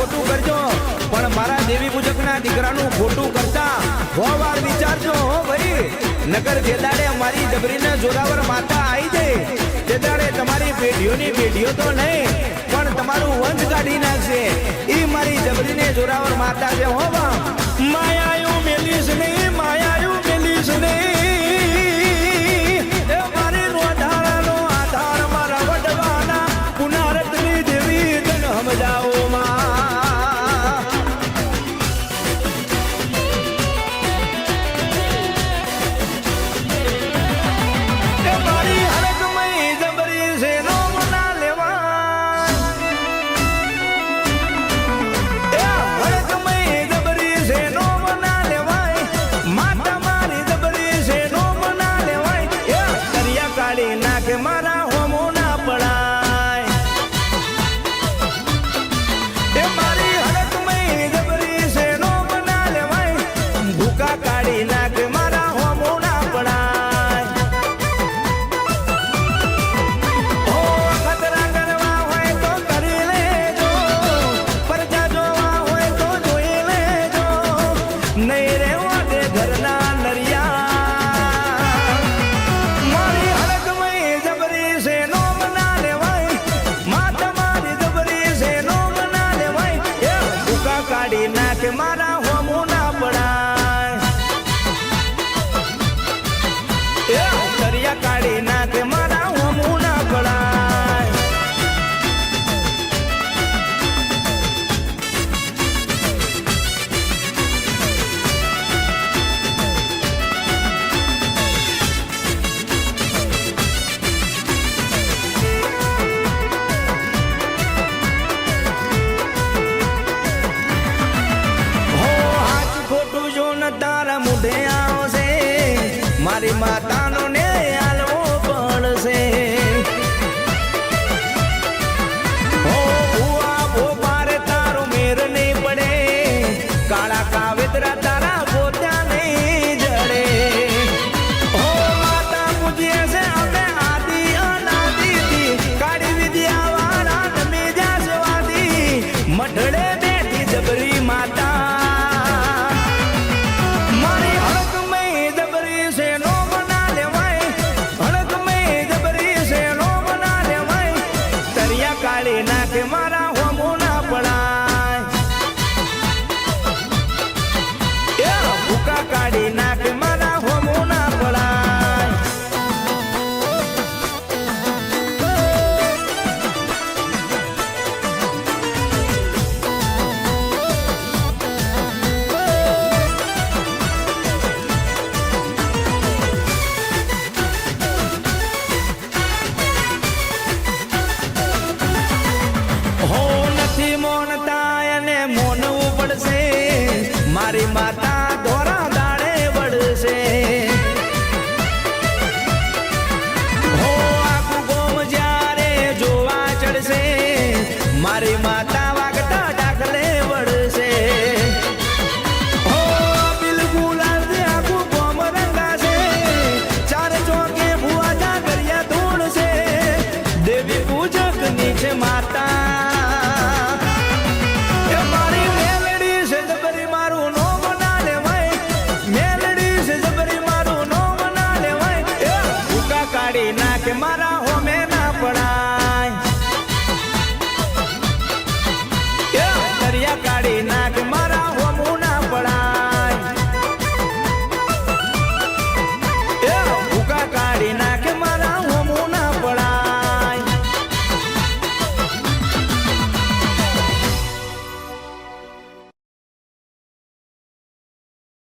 ખોટું કરજો પણ મારા દેવી પૂજકના દીકરાનું ખોટું કરતા 100 વાર વિચારજો હો ભાઈ. નગર જે દાડે અમારી જબરીને જોરાવર માતા આવી જાય તે દાડે તમારી પેઢીઓની પેઢીઓ તો નહીં પણ તમારું વંશ કાઢી નાખશે. ઈ મારી જબરીને જોરાવર માતા છે હો બા. માયાયું મેલીશ નહીં, માયાયું મેલીશ નહીં. એ મારી રોધાણાનો આધાર મારા વડવાના પુનારતની દેવી તને સમજાવો માં. મારી માતા